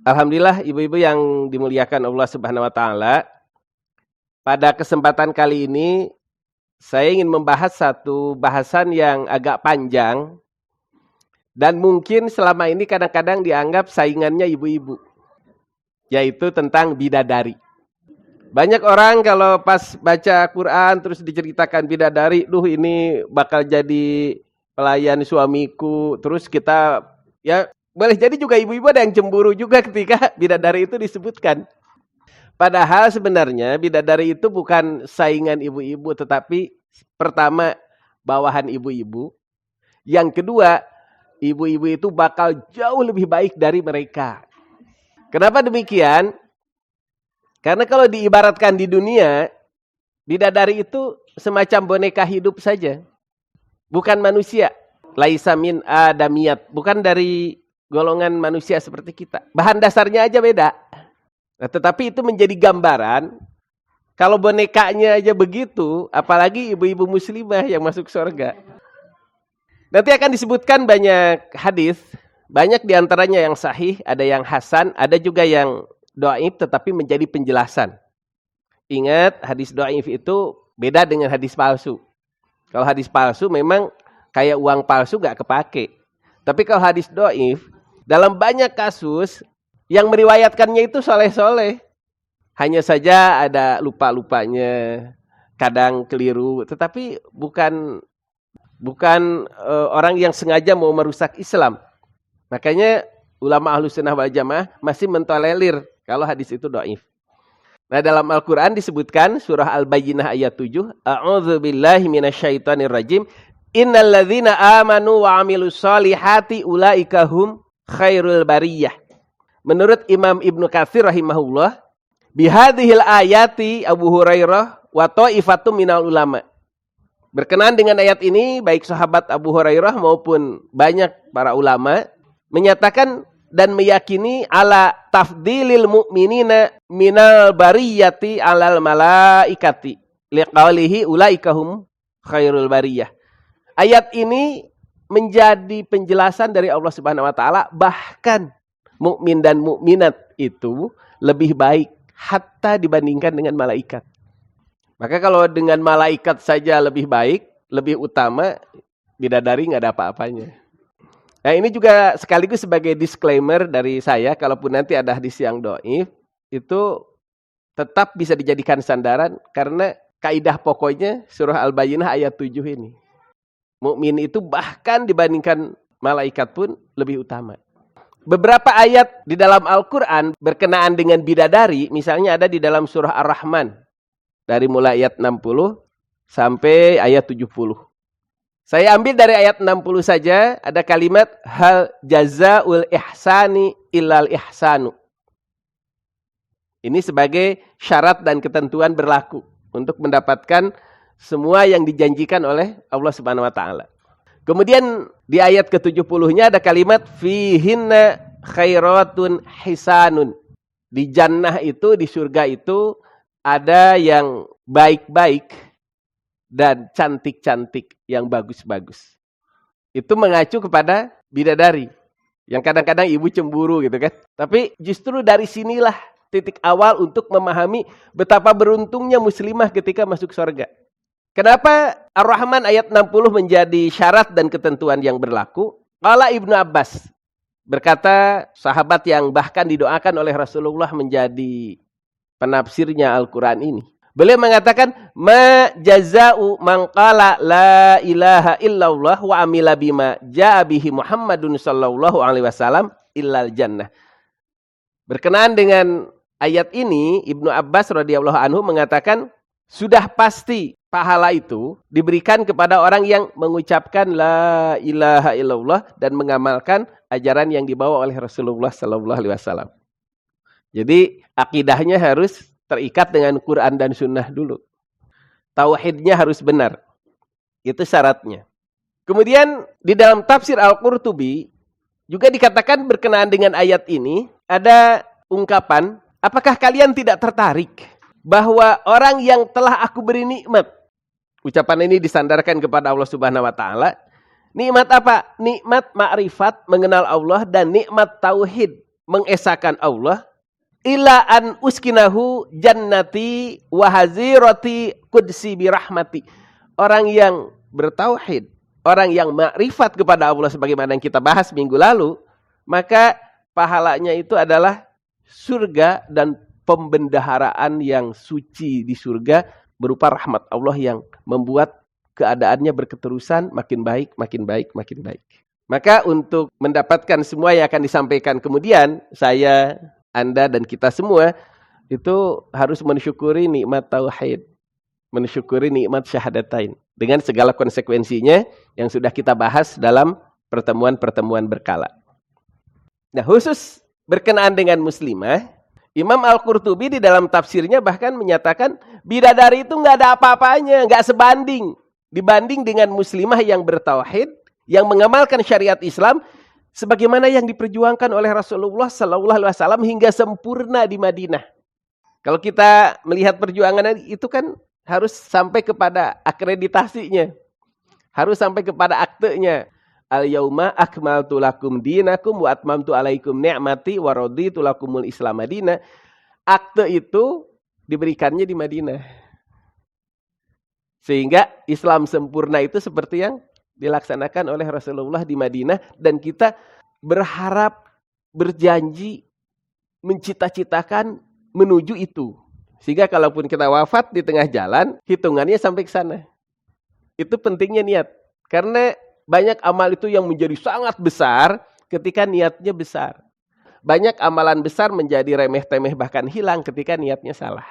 Alhamdulillah ibu-ibu yang dimuliakan Allah Subhanahu wa taala. Pada kesempatan kali ini saya ingin membahas satu bahasan yang agak panjang dan mungkin selama ini kadang-kadang dianggap saingannya ibu-ibu, yaitu tentang bidadari. Banyak orang kalau pas baca Quran terus diceritakan bidadari, ini bakal jadi pelayan suamiku. Terus kita, ya boleh jadi juga ibu-ibu ada yang cemburu juga ketika bidadari itu disebutkan. Padahal sebenarnya bidadari itu bukan saingan ibu-ibu, tetapi pertama bawahan ibu-ibu. Yang kedua, ibu-ibu itu bakal jauh lebih baik dari mereka. Kenapa demikian? Karena kalau diibaratkan di dunia, bidadari itu semacam boneka hidup saja. Bukan manusia. Laisa min adamiyat. Bukan dari golongan manusia seperti kita. Bahan dasarnya aja beda. Nah, tetapi itu menjadi gambaran, kalau bonekanya aja begitu, apalagi ibu-ibu muslimah yang masuk surga. Nanti akan disebutkan banyak hadis, banyak diantaranya yang sahih, ada yang hasan, ada juga yang dhaif tetapi menjadi penjelasan. Ingat, hadis dhaif itu beda dengan hadis palsu. Kalau hadis palsu memang kayak uang palsu gak kepake. Tapi kalau hadis dhaif, dalam banyak kasus, yang meriwayatkannya itu soleh-soleh. Hanya saja ada lupa-lupanya, kadang keliru. Tetapi bukan orang yang sengaja mau merusak Islam. Makanya ulama Ahlus Sunnah wal Jamaah masih mentolerir kalau hadis itu dhaif. Nah, dalam Al-Quran disebutkan surah Al-Bayyinah ayat 7. A'udzubillahi minasyaitonir rajim. Innal ladzina amanu wa 'amilus solihati ulaika hum khairul bariyah. Menurut Imam Ibnu Katsir rahimahullah, bihadhil ayati Abu Hurairah wa ta'ifatum minal ulama. Berkenaan dengan ayat ini, baik sahabat Abu Hurairah maupun banyak para ulama menyatakan dan meyakini ala tafdilil mu'minina minal bariyati alal malaikati liqaulihi ulaika hum khairul bariyah. Ayat ini menjadi penjelasan dari Allah Subhanahu wa taala, bahkan mukmin dan mukminat itu lebih baik hatta dibandingkan dengan malaikat. Maka kalau dengan malaikat saja lebih baik, lebih utama, bidadari nggak ada apa-apanya. Nah, ini juga sekaligus sebagai disclaimer dari saya, kalaupun nanti ada hadis yang dhaif, itu tetap bisa dijadikan sandaran karena kaidah pokoknya surah Al-Bayyinah ayat 7 ini. Mukmin itu bahkan dibandingkan malaikat pun lebih utama. Beberapa ayat di dalam Al-Quran berkenaan dengan bidadari, misalnya ada di dalam surah Ar-Rahman. Dari mulai ayat 60 sampai ayat 70. Saya ambil dari ayat 60 saja, ada kalimat hal jazaul ihsani illal ihsanu. Ini sebagai syarat dan ketentuan berlaku untuk mendapatkan semua yang dijanjikan oleh Allah Subhanahu wa taala. Kemudian di ayat ke-70-nya ada kalimat fihinna khairatun hisanun. Di jannah itu, di surga itu ada yang baik-baik dan cantik-cantik, yang bagus-bagus. Itu mengacu kepada bidadari. Yang kadang-kadang ibu cemburu gitu kan. Tapi justru dari sinilah titik awal untuk memahami betapa beruntungnya muslimah ketika masuk surga. Kenapa Ar-Rahman ayat 60 menjadi syarat dan ketentuan yang berlaku? Qala Ibnu Abbas, berkata sahabat yang bahkan didoakan oleh Rasulullah menjadi penafsirnya Al-Quran ini. Beliau mengatakan, ma jaza'u man qala la ilaha illallah wa amila bima ja'a bihi Muhammadun sallallahu alaihi wasallam illal jannah. Berkenaan dengan ayat ini, Ibnu Abbas radhiyallahu anhu mengatakan, sudah pasti pahala itu diberikan kepada orang yang mengucapkan la ilaha illallah dan mengamalkan ajaran yang dibawa oleh Rasulullah sallallahu alaihi wasallam. Jadi akidahnya harus terikat dengan Quran dan Sunnah dulu. Tauhidnya harus benar. Itu syaratnya. Kemudian di dalam tafsir Al-Qurtubi juga dikatakan berkenaan dengan ayat ini ada ungkapan, apakah kalian tidak tertarik bahwa orang yang telah aku beri nikmat. Ucapan ini disandarkan kepada Allah Subhanahu wa taala. Nikmat apa? Nikmat ma'rifat, mengenal Allah, dan nikmat tauhid, mengesahkan Allah, ila an uskinahu jannati wa hazirati qudsi birahmati. Orang yang bertauhid, orang yang makrifat kepada Allah sebagaimana yang kita bahas minggu lalu, maka pahalanya itu adalah surga dan pembendaharaan yang suci di surga berupa rahmat Allah yang membuat keadaannya berketerusan makin baik, makin baik, makin baik. Maka untuk mendapatkan semua yang akan disampaikan kemudian, saya, Anda, dan kita semua itu harus mensyukuri nikmat tauhid, mensyukuri nikmat syahadatain dengan segala konsekuensinya yang sudah kita bahas dalam pertemuan-pertemuan berkala. Nah, khusus berkenaan dengan muslimah, Imam Al-Qurtubi di dalam tafsirnya bahkan menyatakan bidadari itu nggak ada apa-apanya, nggak sebanding dibanding dengan muslimah yang bertauhid, yang mengamalkan syariat Islam sebagaimana yang diperjuangkan oleh Rasulullah SAW hingga sempurna di Madinah. Kalau kita melihat perjuangan itu kan harus sampai kepada akreditasinya, harus sampai kepada aktenya. Al-yauma akmaltu lakum dinakum wa atmamtu alaikum ni'mati wa raditu lakumul Islam madinah. Akte itu diberikannya di Madinah. Sehingga Islam sempurna itu seperti yang dilaksanakan oleh Rasulullah di Madinah, dan kita berharap, berjanji, mencita-citakan menuju itu. Sehingga kalaupun kita wafat di tengah jalan, hitungannya sampai ke sana. Itu pentingnya niat. Karena banyak amal itu yang menjadi sangat besar ketika niatnya besar. Banyak amalan besar menjadi remeh-temeh bahkan hilang ketika niatnya salah.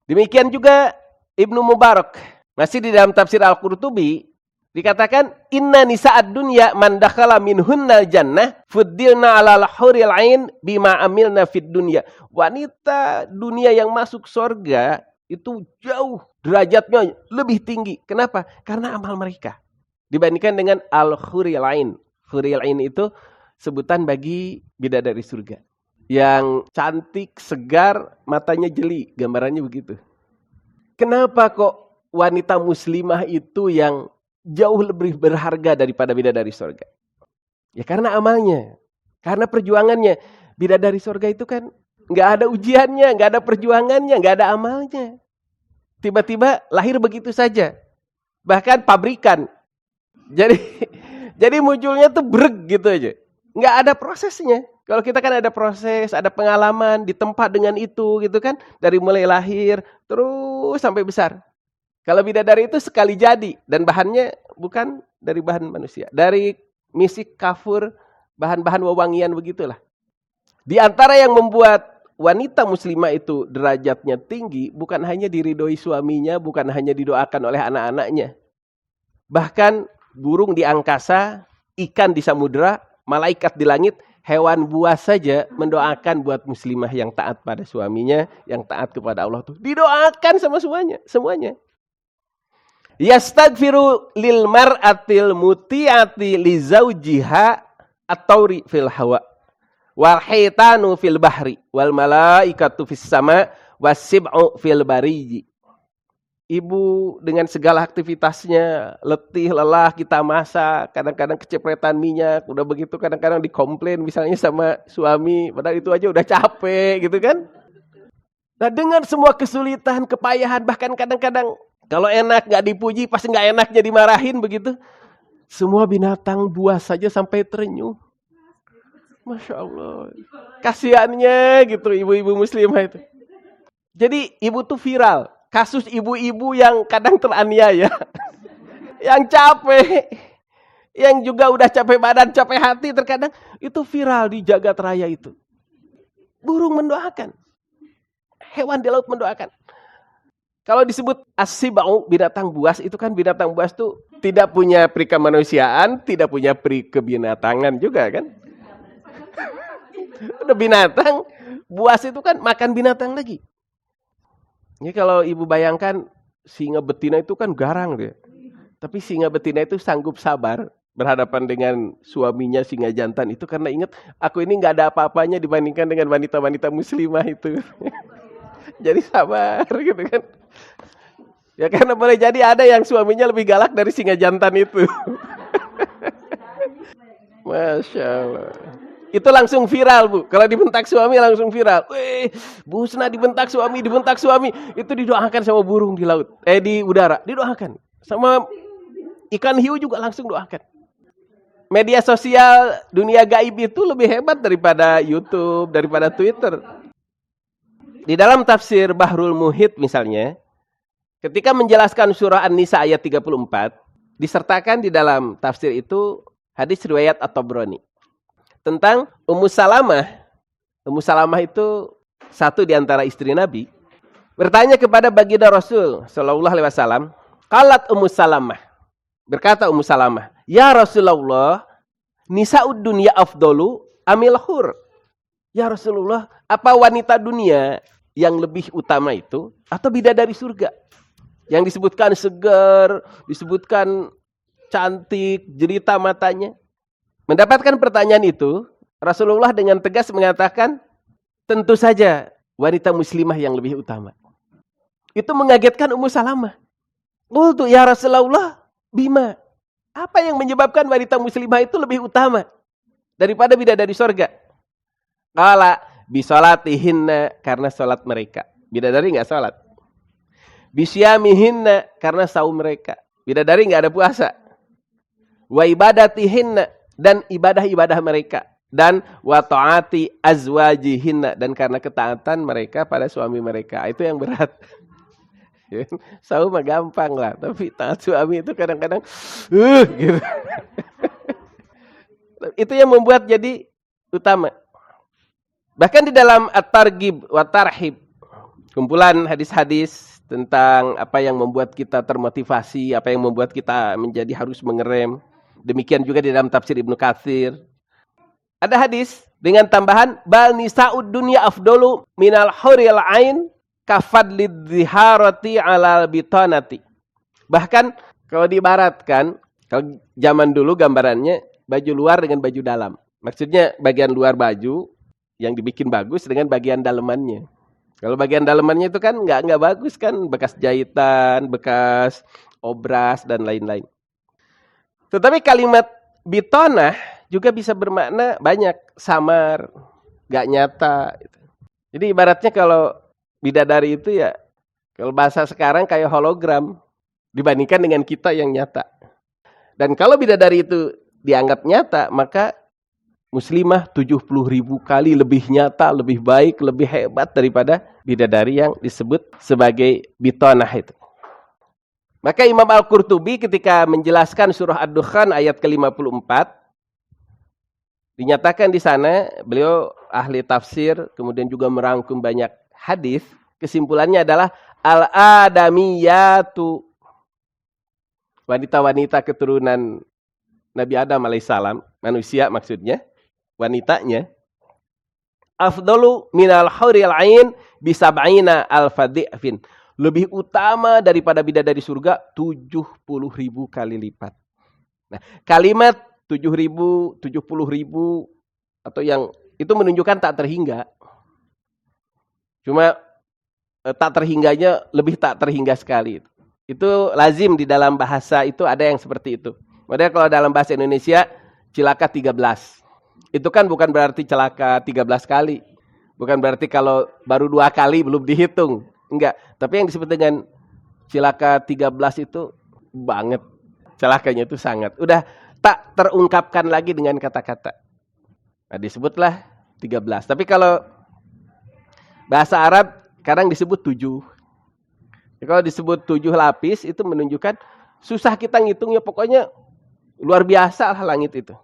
Demikian juga Ibnu Mubarak. Masih di dalam tafsir Al-Qurtubi, dikatakan inna nisa'ad dunya man dakhala minhunnal jannah fuddilna 'alal huril 'ain bima amilna fid dunya. Wanita dunia yang masuk surga itu jauh derajatnya lebih tinggi. Kenapa? Karena amal mereka dibandingkan dengan al-huril 'ain. Huril 'ain itu sebutan bagi bidadari surga yang cantik, segar, matanya jeli, gambarannya begitu. Kenapa kok wanita muslimah itu yang jauh lebih berharga daripada bidadari surga? Ya karena amalnya, karena perjuangannya. Bidadari surga itu kan nggak ada ujiannya, nggak ada perjuangannya, nggak ada amalnya. Tiba-tiba lahir begitu saja, bahkan pabrikan. Jadi munculnya tuh breg gitu aja, nggak ada prosesnya. Kalau kita kan ada proses, ada pengalaman di tempat dengan itu gitu kan, dari mulai lahir terus sampai besar. Kalau bidadari itu sekali jadi, dan bahannya bukan dari bahan manusia, dari misik, kafur, bahan-bahan wewangian begitulah. Di antara yang membuat wanita muslimah itu derajatnya tinggi, bukan hanya diridhoi suaminya, bukan hanya didoakan oleh anak-anaknya. Bahkan burung di angkasa, ikan di samudera, malaikat di langit, hewan buas saja mendoakan buat muslimah yang taat pada suaminya, yang taat kepada Allah tuh didoakan sama semuanya. Yastaghfiru lil mar'atil muti'ati li zaujiha at-tauri fil hawa wal haitanu fil bahri wal malaikatu fis sama wasib'u fil bariji. Ibu dengan segala aktivitasnya, letih, lelah, kita masak, kadang-kadang kecepretan minyak, udah begitu kadang-kadang dikomplain misalnya sama suami, padahal itu aja udah capek gitu kan. Nah dengan semua kesulitan, kepayahan, bahkan kadang-kadang kalau enak gak dipuji, pasti gak enaknya dimarahin begitu. Semua binatang buas saja sampai terenyuh. Masya Allah. Kasihannya gitu ibu-ibu muslimah itu. Jadi ibu tuh viral. Kasus ibu-ibu yang kadang teraniaya. Yang capek. Yang juga udah capek badan, capek hati terkadang. Itu viral di jagat raya itu. Burung mendoakan. Hewan di laut mendoakan. Kalau disebut as-sibau, binatang buas, itu kan binatang buas tuh tidak punya peri kemanusiaan, tidak punya peri kebinatangan juga kan. Udah binatang, buas itu kan makan binatang lagi. Ini kalau ibu bayangkan, singa betina itu kan garang dia. Tapi singa betina itu sanggup sabar berhadapan dengan suaminya singa jantan itu karena ingat, aku ini gak ada apa-apanya dibandingkan dengan wanita-wanita muslimah itu. Jadi sabar gitu kan. Ya karena boleh jadi ada yang suaminya lebih galak dari singa jantan itu. Masya Allah. Itu langsung viral, Bu. Kalau dibentak suami langsung viral. Weh, Bu Husna dibentak suami. Itu didoakan sama burung di laut. Di udara. Didoakan. Sama ikan hiu juga langsung doakan. Media sosial dunia gaib itu lebih hebat daripada YouTube, daripada Twitter. Di dalam tafsir Bahrul Muhit misalnya, ketika menjelaskan surah An-Nisa ayat 34, disertakan di dalam tafsir itu hadis riwayat At-Tabrani tentang Ummu Salamah. Ummu Salamah itu satu di antara istri Nabi, bertanya kepada baginda Rasul sallallahu alaihi wasallam, qalat Ummu Salamah, berkata Ummu Salamah, "Ya Rasulullah, nisa'ud dunya afdalu amil hur?" Ya Rasulullah, apa wanita dunia yang lebih utama itu atau bidadari surga? Yang disebutkan segar, disebutkan cantik, jelita matanya. Mendapatkan pertanyaan itu, Rasulullah dengan tegas mengatakan, tentu saja wanita muslimah yang lebih utama. Itu mengagetkan Ummu Salamah. Qultu ya Rasulullah, bima? Apa yang menyebabkan wanita muslimah itu lebih utama daripada bidadari surga? Qala bisolatihinna, karena salat mereka. Bidadari enggak salat. Bisyamihinna, karena saum mereka. Bidadari enggak ada puasa. Wa ibadatihinna, dan ibadah-ibadah mereka. Dan wa ta'ati azwajihinna, dan karena ketaatan mereka pada suami mereka. Itu yang berat. Saum mah gampang lah, tapi taat suami itu kadang-kadang gitu. Itu yang membuat jadi utama. Bahkan di dalam At-Targhib wa Tarhib, kumpulan hadis-hadis tentang apa yang membuat kita termotivasi, apa yang membuat kita menjadi harus mengerem. Demikian juga di dalam tafsir Ibnu Katsir. Ada hadis dengan tambahan bal nisa'ud dunya afdalu minal huril ain kafadlid dhiharati alal bitanati. Bahkan kalau diibaratkan, kalau zaman dulu gambarannya baju luar dengan baju dalam. Maksudnya bagian luar baju yang dibikin bagus dengan bagian dalemannya. Kalau bagian dalemannya itu kan nggak bagus kan, bekas jahitan, bekas obras dan lain-lain. Tetapi kalimat bitonah juga bisa bermakna banyak, samar, nggak nyata. Jadi ibaratnya kalau bidadari itu ya, kalau bahasa sekarang kayak hologram dibandingkan dengan kita yang nyata. Dan kalau bidadari itu dianggap nyata, maka muslimah 70.000 kali lebih nyata, lebih baik, lebih hebat daripada bidadari yang disebut sebagai bitonah itu. Maka Imam Al-Qurtubi ketika menjelaskan surah Ad-Dukhan ayat ke-54, dinyatakan di sana, beliau ahli tafsir, kemudian juga merangkum banyak hadis. Kesimpulannya adalah al-adamiyatu, wanita-wanita keturunan Nabi Adam alaihissalam, manusia maksudnya, wanitanya, afdalu minal huril ain bisab'ina al-fadhi'fin, lebih utama daripada bidadari surga 70.000 kali lipat. Nah, kalimat 7.000, 70.000 atau yang itu menunjukkan tak terhingga. Cuma tak terhingganya lebih tak terhingga sekali. Itu lazim di dalam bahasa itu ada yang seperti itu. Padahal kalau dalam bahasa Indonesia cilaka 13. Itu kan bukan berarti celaka 13 kali. Bukan berarti kalau baru 2 kali belum dihitung. Enggak. Tapi yang disebut dengan cilaka 13 itu banget. Celakanya itu sangat. Udah tak terungkapkan lagi dengan kata-kata. Nah, disebutlah 13. Tapi kalau bahasa Arab kadang disebut 7. Ya, kalau disebut 7 lapis itu menunjukkan susah kita ngitungnya, pokoknya luar biasa lah langit itu.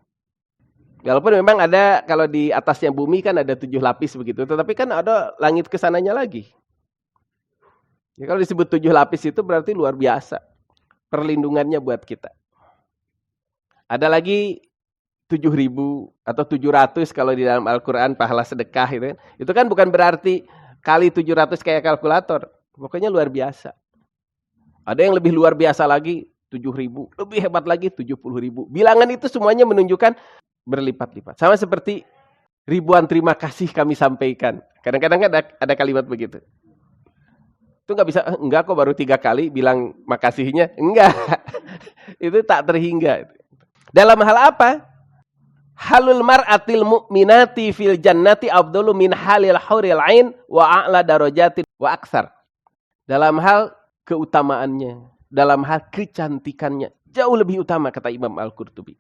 Walaupun memang ada, kalau di atasnya bumi kan ada 7 lapis begitu, tetapi kan ada langit kesananya lagi. Ya, kalau disebut 7 lapis itu berarti luar biasa perlindungannya buat kita. Ada lagi 7.000 atau 700 kalau di dalam Al-Quran pahala sedekah itu. Itu kan bukan berarti kali 700 kayak kalkulator. Pokoknya luar biasa. Ada yang lebih luar biasa lagi 7.000, lebih hebat lagi 70.000. Bilangan itu semuanya menunjukkan berlipat-lipat. Sama seperti ribuan terima kasih kami sampaikan. Kadang-kadang ada kalimat begitu. Itu nggak bisa, enggak kok baru 3 kali bilang makasihnya. Enggak. Itu tak terhingga. Dalam hal apa? halul mar'atil mu'minati fil jannati afdalu min halil huril ain wa a'la darajatin wa aksar. Dalam hal keutamaannya, dalam hal kecantikannya, jauh lebih utama kata Imam Al-Qurtubi.